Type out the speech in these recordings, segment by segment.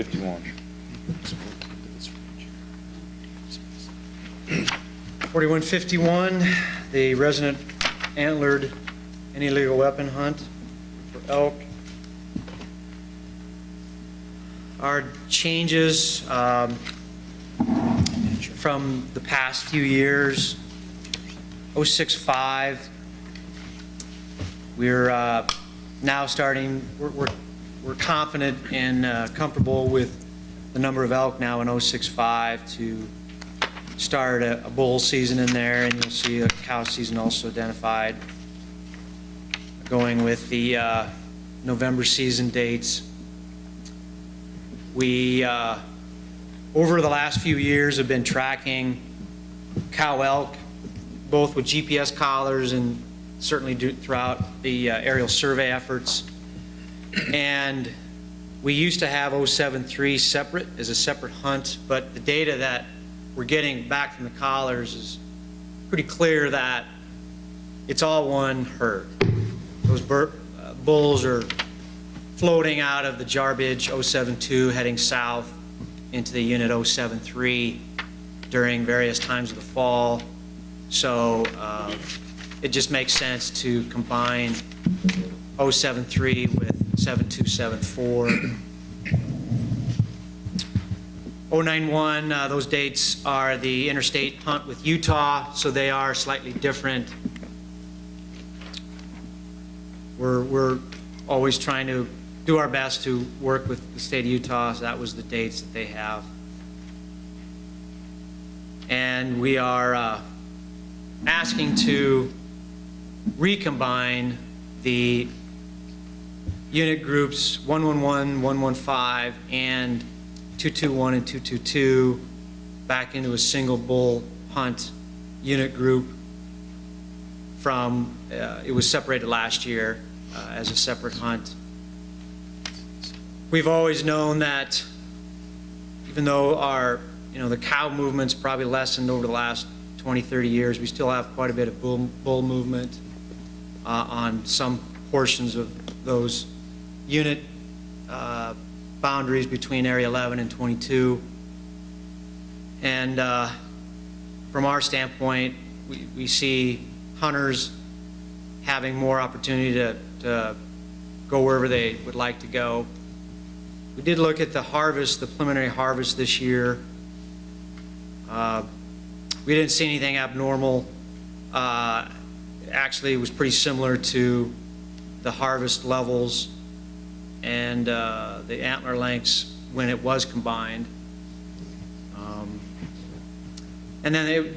51. 4151, the resident antlered and illegal weapon hunt for elk. Our changes from the past few years, 065, we're now starting, we're confident and comfortable with the number of elk now in 065 to start a bull season in there, and you'll see a cow season also identified. Going with the November season dates. We, over the last few years, have been tracking cow elk, both with GPS collars and certainly throughout the aerial survey efforts. And we used to have 073 separate as a separate hunt, but the data that we're getting back from the collars is pretty clear that it's all one herd. Those bulls are floating out of the Jarbidge 072 heading south into the unit 073 during various times of the fall. So it just makes sense to combine 073 with 7274. 091, those dates are the interstate hunt with Utah, so they are slightly different. We're always trying to do our best to work with the state of Utah, so that was the dates that they have. And we are asking to recombine the unit groups 111, 115, and 221 and 222 back into a single bull hunt unit group from, it was separated last year as a separate hunt. We've always known that even though our, the cow movement's probably lessened over the last 20, 30 years, we still have quite a bit of bull movement on some portions of those unit boundaries between Area 11 and 22. And from our standpoint, we see hunters having more opportunity to go wherever they would like to go. We did look at the harvest, the preliminary harvest this year. We didn't see anything abnormal. Actually, it was pretty similar to the harvest levels and the antler lengths when it was combined. And then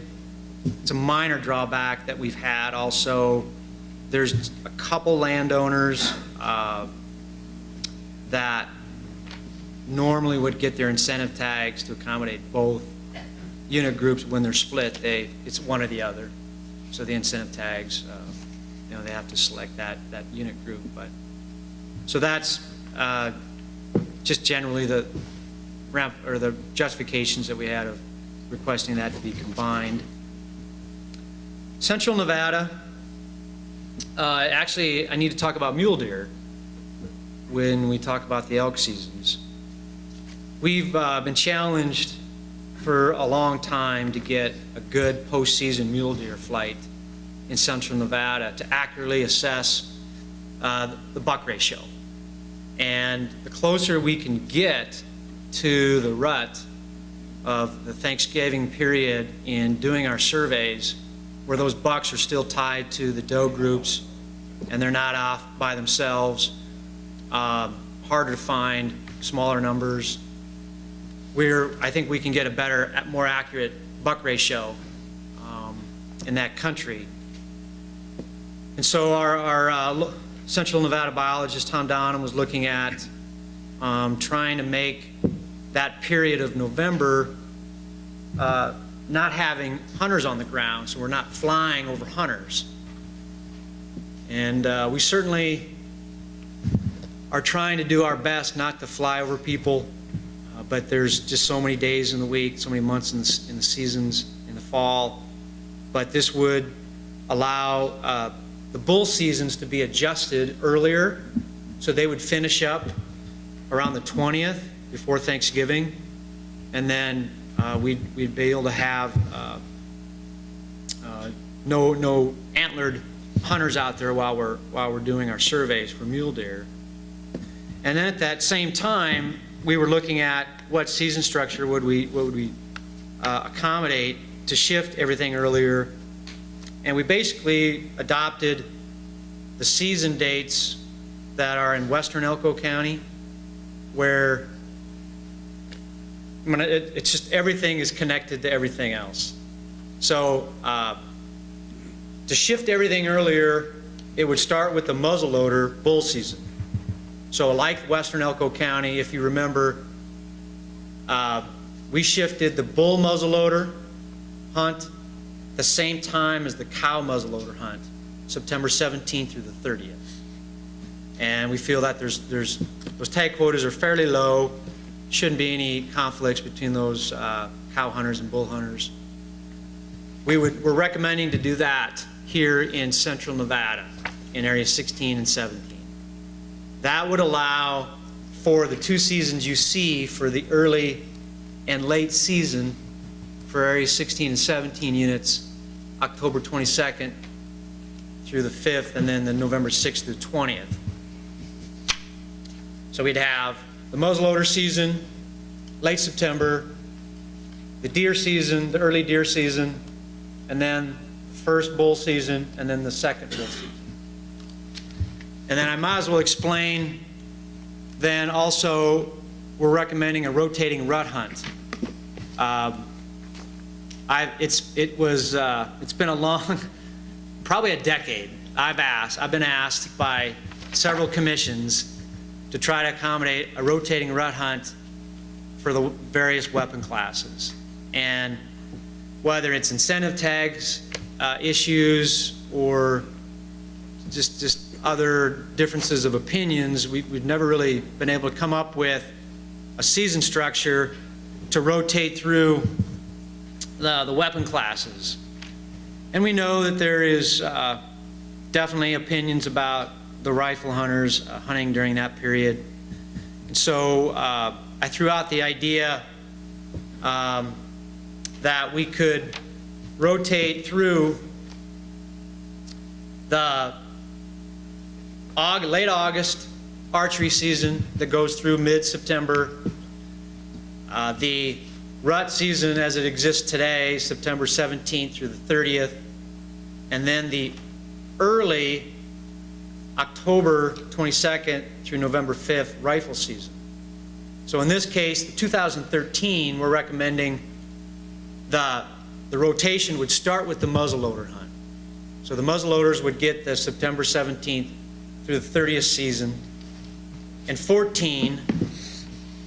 it's a minor drawback that we've had also. There's a couple landowners that normally would get their incentive tags to accommodate both unit groups. When they're split, it's one or the other. So the incentive tags, they have to select that unit group. But so that's just generally the justifications that we had of requesting that to be combined. Central Nevada, actually I need to talk about mule deer when we talk about the elk seasons. We've been challenged for a long time to get a good postseason mule deer flight in Central Nevada to accurately assess the buck ratio. And the closer we can get to the rut of the Thanksgiving period in doing our surveys, where those bucks are still tied to the doe groups and they're not off by themselves, harder to find, smaller numbers, I think we can get a better, more accurate buck ratio in that country. And so our Central Nevada biologist, Tom Downham, was looking at trying to make that period of November not having hunters on the ground, so we're not flying over hunters. And we certainly are trying to do our best not to fly over people, but there's just so many days in the week, so many months in the seasons in the fall. But this would allow the bull seasons to be adjusted earlier, so they would finish up around the 20th before Thanksgiving, and then we'd be able to have no antlered hunters out there while we're doing our surveys for mule deer. And then at that same time, we were looking at what season structure would we accommodate to shift everything earlier, and we basically adopted the season dates that are in western Elko County, where it's just everything is connected to everything else. So to shift everything earlier, it would start with the muzzleloader bull season. So like western Elko County, if you remember, we shifted the bull muzzleloader hunt the same time as the cow muzzleloader hunt, September 17th through the 30th. And we feel that those tag quotas are fairly low. Shouldn't be any conflicts between those cow hunters and bull hunters. We're recommending to do that here in central Nevada in area 16 and 17. That would allow for the two seasons you see for the early and late season for area 16 and 17 units, October 22nd through the 5th, and then the November 6th through 20th. So we'd have the muzzleloader season, late September, the deer season, the early deer season, and then the first bull season, and then the second bull season. And then I might as well explain, then also we're recommending a rotating rut hunt. It's been a long, probably a decade. I've been asked by several commissions to try to accommodate a rotating rut hunt for the various weapon classes. And whether it's incentive tags issues or just other differences of opinions, we've never really been able to come up with a season structure to rotate through the weapon classes. And we know that there is definitely opinions about the rifle hunters hunting during that period. And so I threw out the idea that we could rotate through the late August archery season that goes through mid-September, the rut season as it exists today, September 17th through the 30th, and then the early October 22nd through November 5th rifle season. So in this case, 2013, we're recommending the rotation would start with the muzzleloader hunt. So the muzzleloaders would get the September 17th through the 30th season. In 14,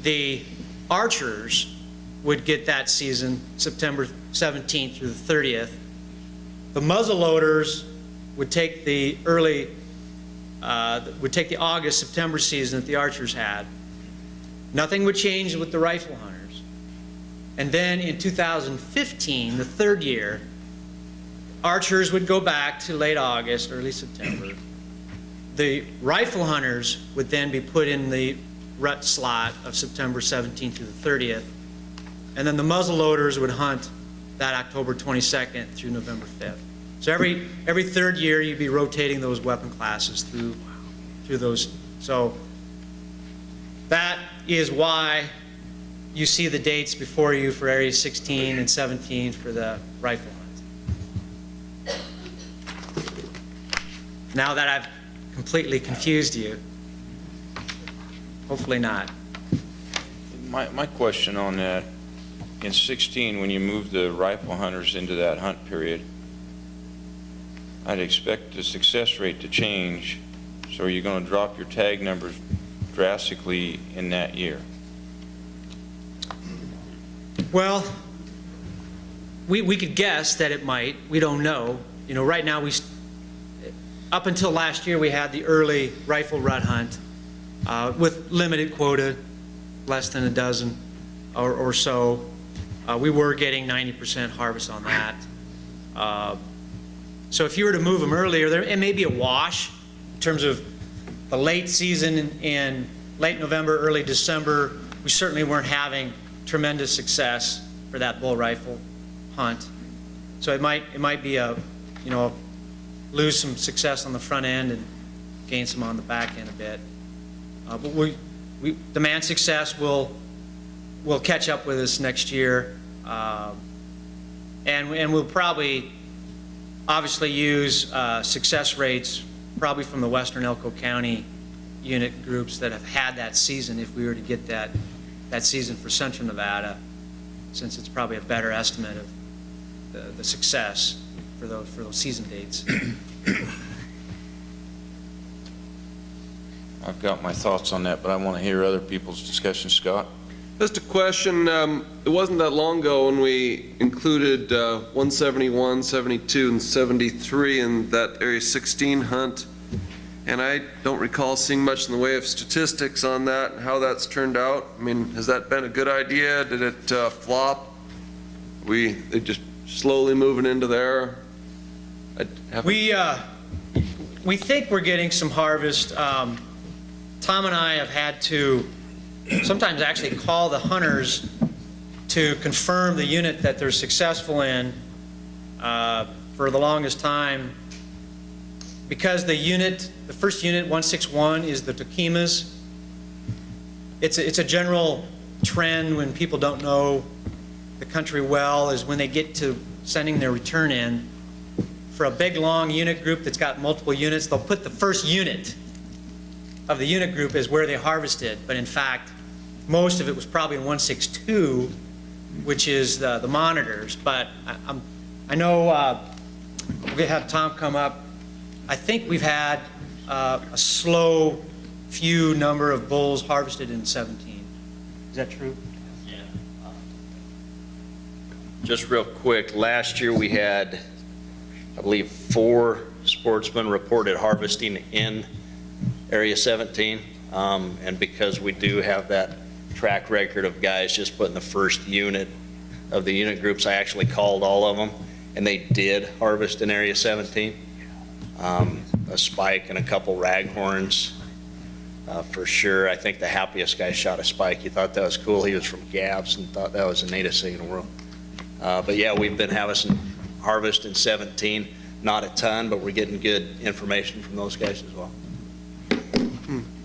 the archers would get that season, September 17th through the 30th. The muzzleloaders would take the the August, September season that the archers had. Nothing would change with the rifle hunters. And then in 2015, the third year, archers would go back to late August, early September. The rifle hunters would then be put in the rut slot of September 17th to the 30th. And then the muzzleloaders would hunt that October 22nd through November 5th. So every third year, you'd be rotating those weapon classes through those. So that is why you see the dates before you for Area 16 and 17 for the rifle hunt. Now that I've completely confused you, hopefully not. My question on that, in 16, when you move the rifle hunters into that hunt period, I'd expect the success rate to change. So are you going to drop your tag numbers drastically in that year? Well, we could guess that it might. We don't know. You know, right now up until last year we had the early rifle rut hunt with limited quota, less than a dozen or so. We were getting 90% harvest on that. So if you were to move them earlier, it may be a wash in terms of the late season in late November, early December we certainly weren't having tremendous success for that bull rifle hunt. So it might be a, you know, lose some success on the front end and gain some on the back end a bit. But the man success will catch up with us next year, and we'll probably obviously use success rates probably from the Western Elko County unit groups that have had that season if we were to get that season for Central Nevada, since it's probably a better estimate of the success for those season dates. I've got my thoughts on that, but I want to hear other people's discussion. Scott? Just a question. It wasn't that long ago when we included 171, 72, and 73 in that Area 16 hunt, and I don't recall seeing much in the way of statistics on that and how that's turned out. I mean, has that been a good idea? Did it flop? They just slowly moving into there? We think we're getting some harvest. Tom and I have had to sometimes actually call the hunters to confirm the unit that they're successful in for the longest time, because the first unit, 161, is the Tokemas. It's a general trend when people don't know the country well, is when they get to sending their return in, for a big long unit group that's got multiple units, they'll put the first unit of the unit group as where they harvested, but in fact most of it was probably in 162, which is the monitors. But I know we have Tom come up. I think we've had a slow few number of bulls harvested in 17. Is that true? Yeah. Just real quick, last year we had, I believe, 4 sportsmen reported harvesting in Area 17, and because we do have that track record of guys just putting the first unit of the unit groups, I actually called all of them, and they did harvest in Area 17. A spike and a couple raghorns, for sure. I think the happiest guy shot a spike. He thought that was cool. He was from Gabs and thought that was the neatest thing in the world. But yeah, we've been having some harvest in 17. Not a ton, but we're getting good information from those guys as well.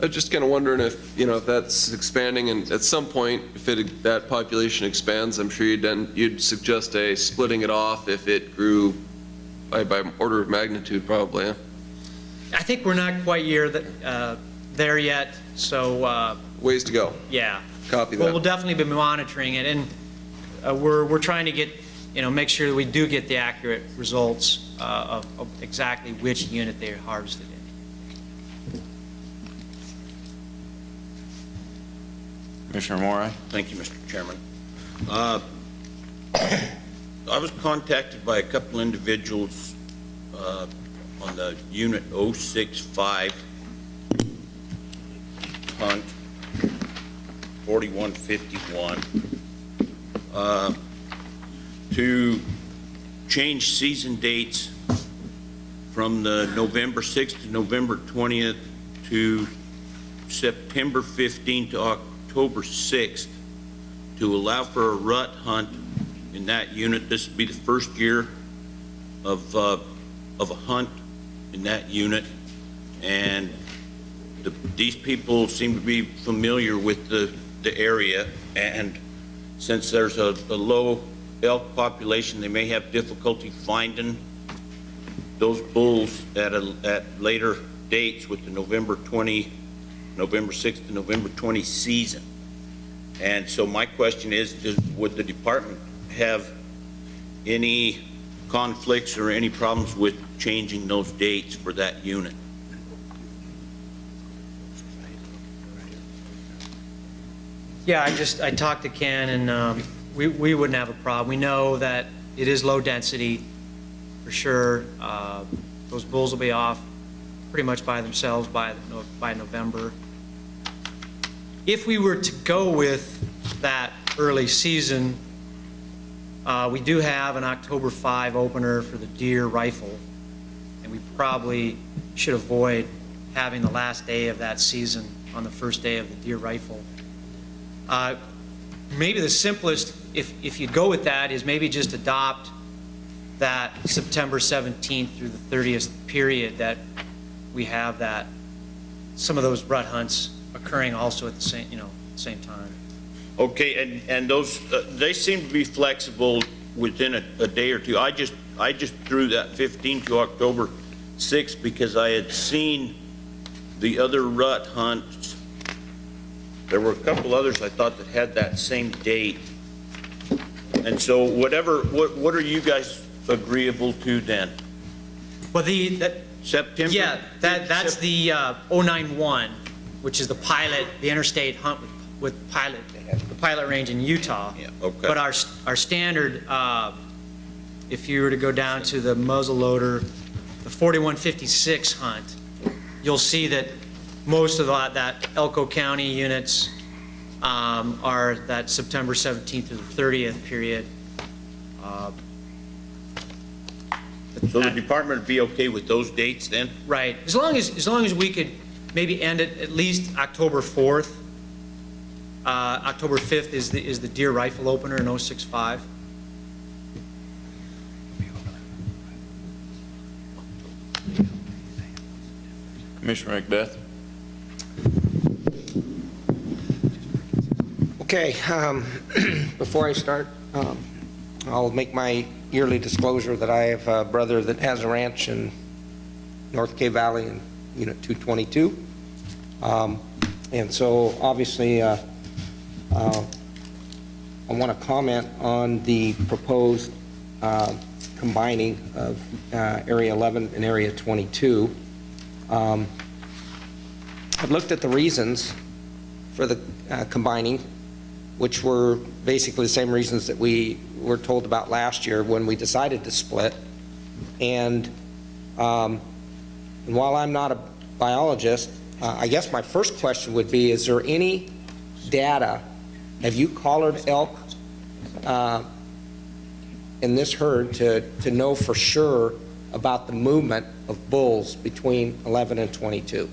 I was just kind of wondering if, if that's expanding, and at some point, if that population expands, I'm sure you'd suggest splitting it off if it grew by order of magnitude, probably. Huh? I think we're not quite there yet, so ways to go. Yeah. Copy that. Well, we'll definitely be monitoring it, and we're trying to get, make sure that we do get the accurate results of exactly which unit they harvested in. Commissioner Morai? Thank you, Mr. Chairman. I was contacted by a couple individuals on the Unit 065 hunt, 4151, to change season dates from the November 6th to November 20th to September 15th to October 6th to allow for a rut hunt in that unit. This would be the first year of a hunt in that unit, and these people seem to be familiar with the area, and since there's a low elk population, they may have difficulty finding those bulls at later dates with the November 6th to November 20 season. And so my question is, would the department have any conflicts or any problems with changing those dates for that unit? Yeah, I talked to Ken, and we wouldn't have a problem. We know that it is low density for sure. Those bulls will be off pretty much by themselves by November. If we were to go with that early season, we do have an October 5 opener for the deer rifle, and we probably should avoid having the last day of that season on the first day of the deer rifle. Maybe the simplest, if you go with that, is maybe just adopt that September 17th through the 30th period that we have that, some of those rut hunts occurring also at the same, same time. Okay, and those, they seem to be flexible within a day or two. I just threw that 15 to October 6th because I had seen the other rut hunts. There were a couple others I thought that had that same date. And so whatever, what are you guys agreeable to then? Well, September? yeah, that's the 091, which is the pilot, the interstate hunt with pilot, the pilot range in Utah. Yeah, okay. But our standard, if you were to go down to the muzzleloader, the 4156 hunt, you'll see that most of that Elko County units are that September 17th to the 30th period. So the department would be okay with those dates then? Right, as long as we could maybe end it at least October 4th. October 5th is the deer rifle opener in 065. Commissioner Macbeth? Okay, before I start, I'll make my yearly disclosure that I have a brother that has a ranch in North K Valley in Unit 222. And so obviously I want to comment on the proposed combining of Area 11 and Area 22. I've looked at the reasons for the combining, which were basically the same reasons that we were told about last year when we decided to split. And while I'm not a biologist, I guess my first question would be, is there any data, have you collared elk in this herd to know for sure about the movement of bulls between 11 and 22?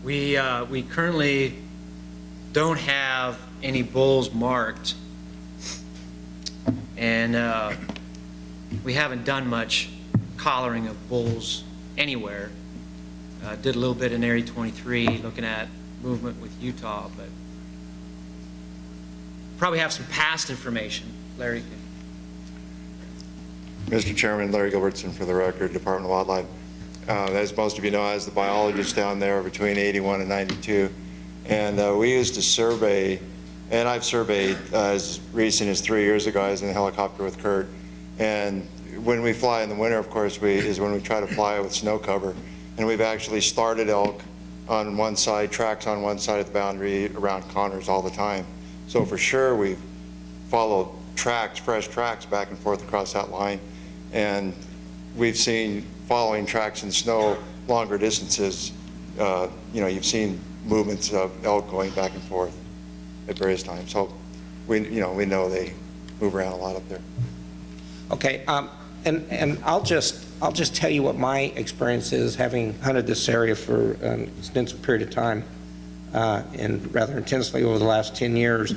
We currently don't have any bulls marked, and we haven't done much collaring of bulls anywhere. Did a little bit in Area 23, looking at movement with Utah, but probably have some past information. Larry can. Mr. Chairman, Larry Gilbertson for the record, Department of Wildlife. As most of you know, I was the biologist down there between 81 and 92. And we used to survey, and I've surveyed as recent as 3 years ago. I was in a helicopter with Kurt. And when we fly in the winter, of course, is when we try to fly with snow cover. And we've actually started elk on one side, tracks on one side of the boundary around Connors all the time. So for sure, we've followed tracks, fresh tracks back and forth across that line. And we've seen following tracks in snow longer distances. You've seen movements of elk going back and forth at various times. So we know they move around a lot up there. Okay, and I'll just tell you what my experience is, having hunted this area for an extensive period of time, and rather intensely over the last 10 years,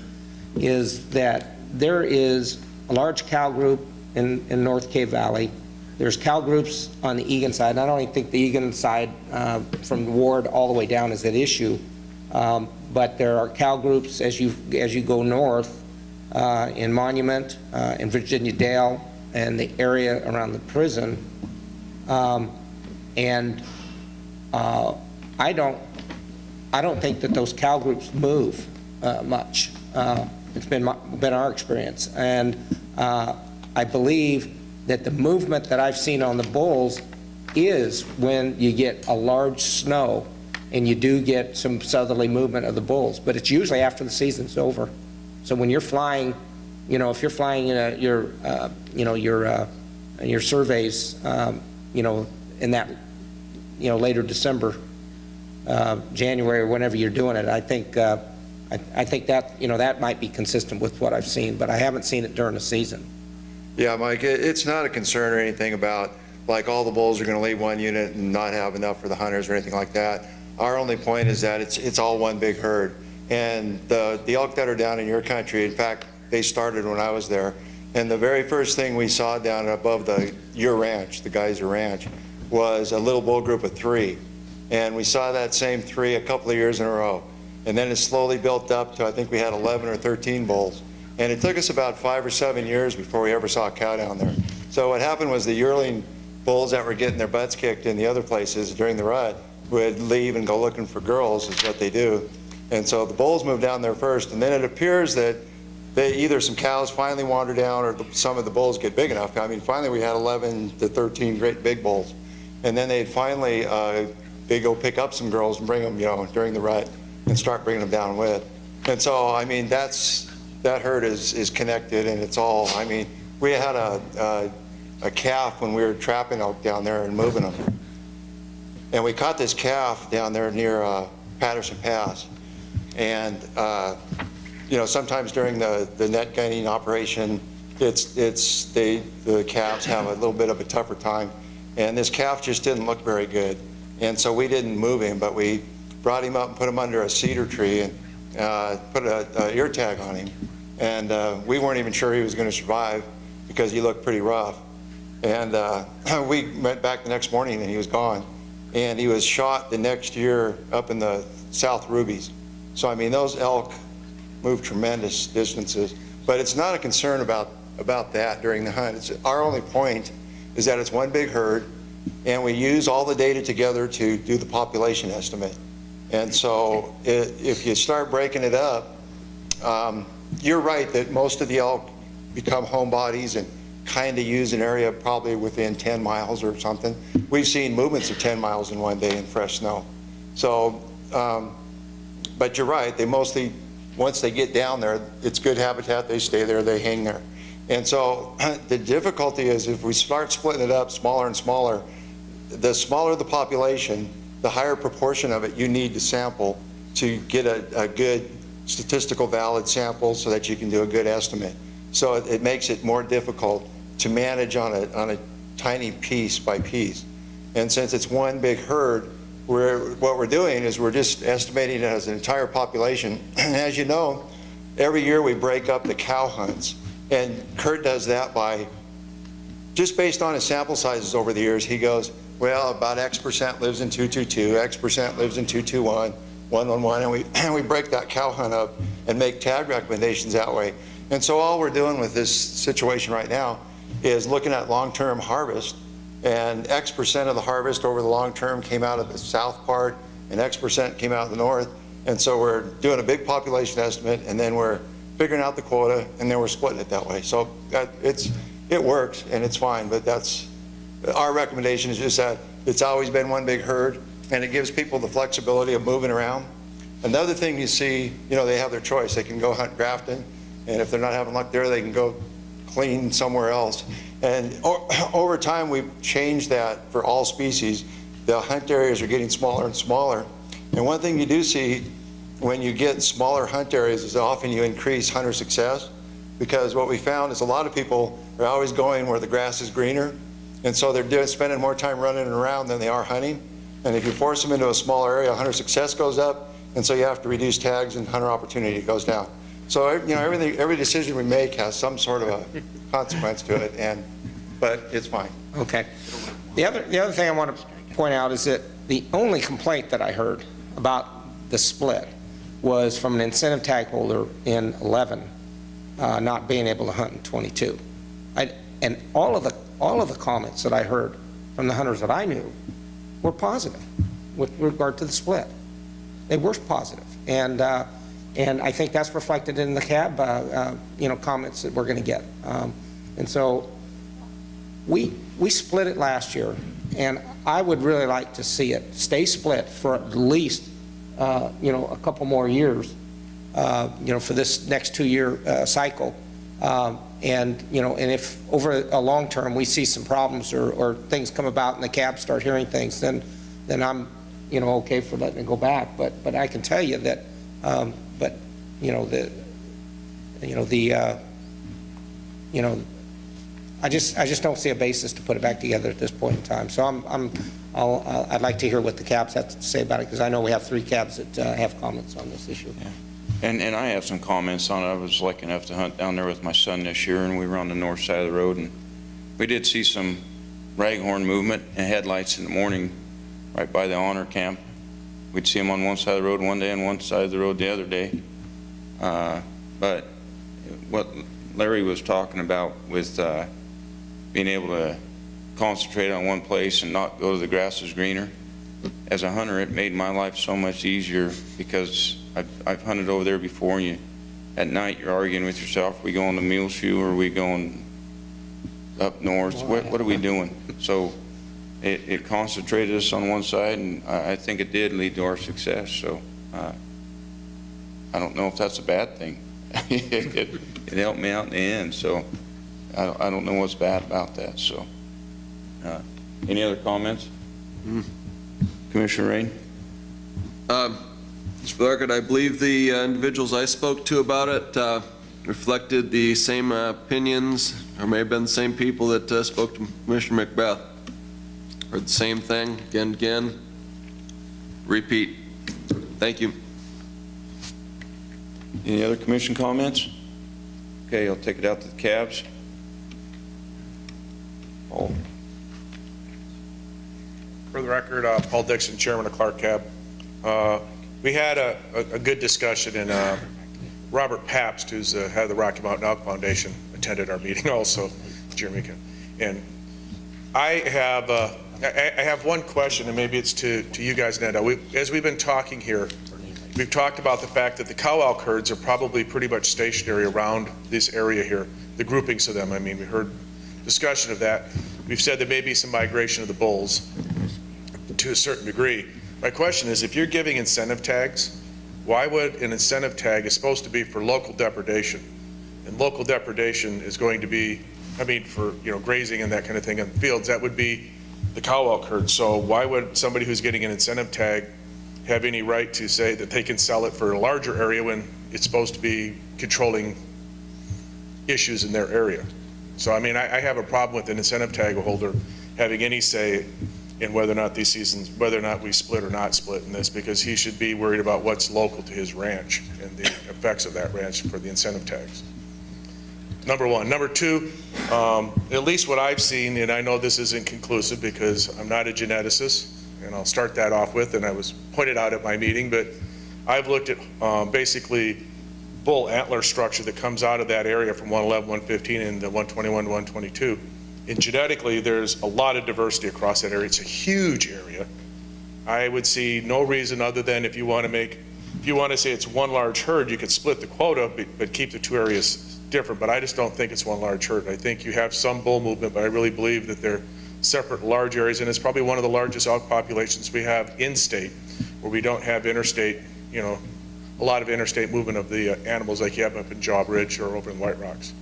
is that there is a large cow group in North K Valley. There's cow groups on the Egan side. I don't even think the Egan side from Ward all the way down is at issue, but there are cow groups as you go north in Monument, in Virginia Dale, and the area around the prison. And I don't think that those cow groups move much. It's been our experience, and I believe that the movement that I've seen on the bulls is when you get a large snow and you do get some southerly movement of the bulls, but it's usually after the season's over. So when you're flying, if you're flying your surveys, in that, later December, January, or whenever you're doing it, I think that, that might be consistent with what I've seen, but I haven't seen it during the season. Yeah, Mike, it's not a concern or anything about like all the bulls are going to leave one unit and not have enough for the hunters or anything like that. Our only point is that it's all one big herd. And the elk that are down in your country, in fact, they started when I was there. And the very first thing we saw down above your ranch, the Geyser Ranch, was a little bull group of 3. And we saw that same 3 a couple of years in a row. And then it slowly built up to, I think we had 11 or 13 bulls. And it took us about 5 or 7 years before we ever saw a cow down there. So what happened was the yearling bulls that were getting their butts kicked in the other places during the rut would leave and go looking for girls, is what they do. And so the bulls moved down there first, and then it appears that either some cows finally wander down or some of the bulls get big enough. I mean, finally we had 11 to 13 great big bulls. And then they'd finally, they go pick up some girls and bring them, during the rut and start bringing them down with. And so, I mean, that herd is connected, and it's all, I mean, we had a calf when we were trapping elk down there and moving them. And we caught this calf down there near Patterson Pass. And, sometimes during the net gunning operation, the calves have a little bit of a tougher time. And this calf just didn't look very good. And so we didn't move him, but we brought him up and put him under a cedar tree and put a ear tag on him. And we weren't even sure he was going to survive because he looked pretty rough. And we went back the next morning and he was gone. And he was shot the next year up in the South Rubies. So, I mean, those elk move tremendous distances. But it's not a concern about that during the hunt. Our only point is that it's one big herd, and we use all the data together to do the population estimate. And so if you start breaking it up, you're right that most of the elk become homebodies and kind of use an area probably within 10 miles or something. We've seen movements of 10 miles in one day in fresh snow. So, but you're right, they mostly, once they get down there, it's good habitat, they stay there, they hang there. And so the difficulty is if we start splitting it up smaller and smaller, the smaller the population, the higher proportion of it you need to sample to get a good statistical valid sample so that you can do a good estimate. So it makes it more difficult to manage on a tiny piece by piece. And since it's one big herd, what we're doing is we're just estimating it as an entire population. And as you know, every year we break up the cow hunts. And Kurt does that by, just based on his sample sizes over the years, he goes, well, about X% lives in 222, X% lives in 221, 111, and we break that cow hunt up and make tag recommendations that way. And so all we're doing with this situation right now is looking at long-term harvest, and X% of the harvest over the long term came out of the south part, and X% came out of the north. And so we're doing a big population estimate, and then we're figuring out the quota, and then we're splitting it that way. So it works, and it's fine, but that's, our recommendation is just that it's always been one big herd, and it gives people the flexibility of moving around. Another thing you see, they have their choice. They can go hunt Grafton, and if they're not having luck there, they can go clean somewhere else. And over time, we've changed that for all species. The hunt areas are getting smaller and smaller. And one thing you do see when you get smaller hunt areas is often you increase hunter success, because what we found is a lot of people are always going where the grass is greener, and so they're spending more time running around than they are hunting. And if you force them into a smaller area, hunter success goes up, and so you have to reduce tags and hunter opportunity goes down. So every decision we make has some sort of a consequence to it, but it's fine. Okay. The other thing I want to point out is that the only complaint that I heard about the split was from an incentive tag holder in 11 not being able to hunt in 22. And all of the comments that I heard from the hunters that I knew were positive with regard to the split. They were positive, and I think that's reflected in the cab comments that we're going to get. And so we split it last year, and I would really like to see it stay split for at least a couple more years, for this next 2-year cycle. And if over a long term we see some problems or things come about and the cab start hearing things, then I'm okay for letting it go back. But I can tell you that I just don't see a basis to put it back together at this point in time. So I'd like to hear what the cabs have to say about it, because I know we have 3 cabs that have comments on this issue. And I have some comments on it. I was lucky enough to hunt down there with my son this year, and we were on the north side of the road, and we did see some raghorn movement and headlights in the morning right by the honor camp. We'd see them on one side of the road one day and one side of the road the other day. But what Larry was talking about with being able to concentrate on one place and not go to the grass is greener, as a hunter, it made my life so much easier, because I've hunted over there before, and at night you're arguing with yourself, are we going to mule shoe, or are we going up north? What are we doing? So it concentrated us on one side, and I think it did lead to our success. So I don't know if that's a bad thing. It helped me out in the end, so I don't know what's bad about that. So any other comments? Commissioner Rain? Just for the record, I believe the individuals I spoke to about it reflected the same opinions, or may have been the same people that spoke to Commissioner Macbeth. Heard the same thing again and again. Repeat. Thank you. Any other commission comments? Okay, I'll take it out to the cabs. Paul? For the record, Paul Dixon, Chairman of Clark Cab. We had a good discussion, and Robert Pabst, who's the head of the Rocky Mountain Elk Foundation, attended our meeting also, Jeremy. And I have one question, and maybe it's to you guys, Ned. As we've been talking here, we've talked about the fact that the cow elk herds are probably pretty much stationary around this area here, the groupings of them. I mean, we heard discussion of that. We've said there may be some migration of the bulls to a certain degree. My question is, if you're giving incentive tags, why would an incentive tag is supposed to be for local depredation? And local depredation is going to be, I mean, for grazing and that kind of thing in fields, that would be the cow elk herd. So why would somebody who's getting an incentive tag have any right to say that they can sell it for a larger area when it's supposed to be controlling issues in their area? So I mean, I have a problem with an incentive tag holder having any say in whether or not these seasons, whether or not we split or not split in this, because he should be worried about what's local to his ranch and the effects of that ranch for the incentive tags. Number one. Number two, at least what I've seen, and I know this isn't conclusive because I'm not a geneticist, and I'll start that off with, and I was pointed out at my meeting, but I've looked at basically bull antler structure that comes out of that area from 111, 115, and the 121 to 122. And genetically, there's a lot of diversity across that area. It's a huge area. I would see no reason other than if you want to say it's one large herd, you could split the quota, but keep the two areas different. But I just don't think it's one large herd. I think you have some bull movement, but I really believe that they're separate large areas, and it's probably one of the largest elk populations we have in state, where we don't have interstate, a lot of interstate movement of the animals like you have up in Job Ridge or over in White Rocks.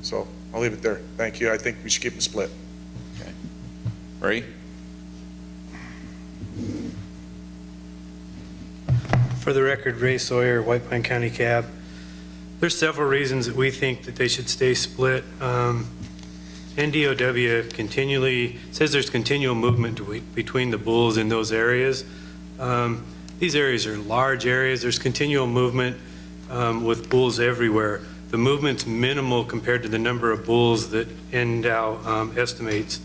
So I'll leave it there. Thank you. I think we should keep them split. Okay. Ray? For the record, Ray Sawyer, White Pine County Cab. There's several reasons that we think that they should stay split. NDOW continually says there's continual movement between the bulls in those areas. These areas are large areas. There's continual movement with bulls everywhere. The movement's minimal compared to the number of bulls that NDOW estimates.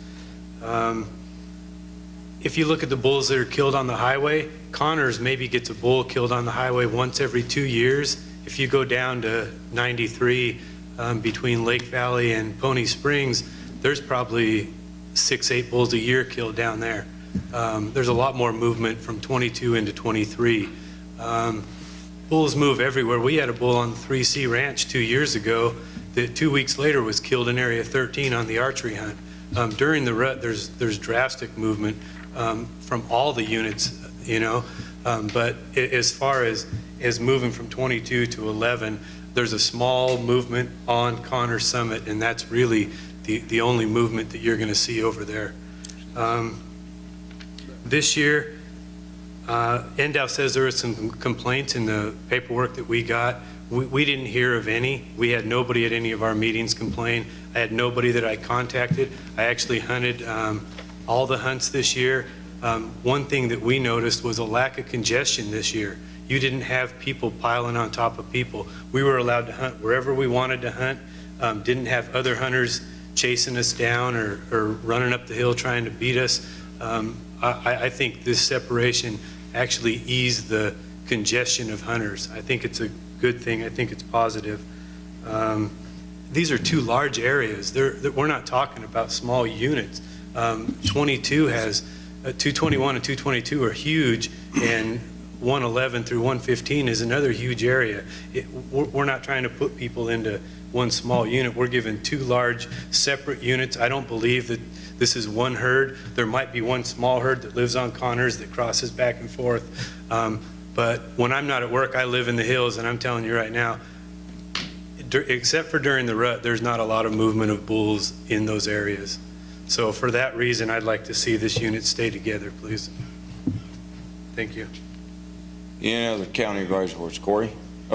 If you look at the bulls that are killed on the highway, Connors maybe gets a bull killed on the highway once every 2 years. If you go down to 93 between Lake Valley and Pony Springs, there's probably 6-8 bulls a year killed down there. There's a lot more movement from 22 into 23. Bulls move everywhere. We had a bull on the 3C Ranch 2 years ago that 2 weeks later was killed in Area 13 on the archery hunt. During the rut, there's drastic movement from all the units, but as far as moving from 22 to 11, there's a small movement on Connor Summit, and that's really the only movement that you're going to see over there. This year, NDOW says there were some complaints in the paperwork that we got. We didn't hear of any. We had nobody at any of our meetings complain. I had nobody that I contacted. I actually hunted all the hunts this year. One thing that we noticed was a lack of congestion this year. You didn't have people piling on top of people. We were allowed to hunt wherever we wanted to hunt. Didn't have other hunters chasing us down or running up the hill trying to beat us. I think this separation actually eased the congestion of hunters. I think it's a good thing. I think it's positive. These are two large areas. We're not talking about small units. 22 has, 221 and 222 are huge, and 111 through 115 is another huge area. We're not trying to put people into one small unit. We're given two large separate units. I don't believe that this is one herd. There might be one small herd that lives on Connors that crosses back and forth. But when I'm not at work, I live in the hills, and I'm telling you right now, except for during the rut, there's not a lot of movement of bulls in those areas. So for that reason, I'd like to see this unit stay together, please. Thank you. Any other county reservoirs? Corey?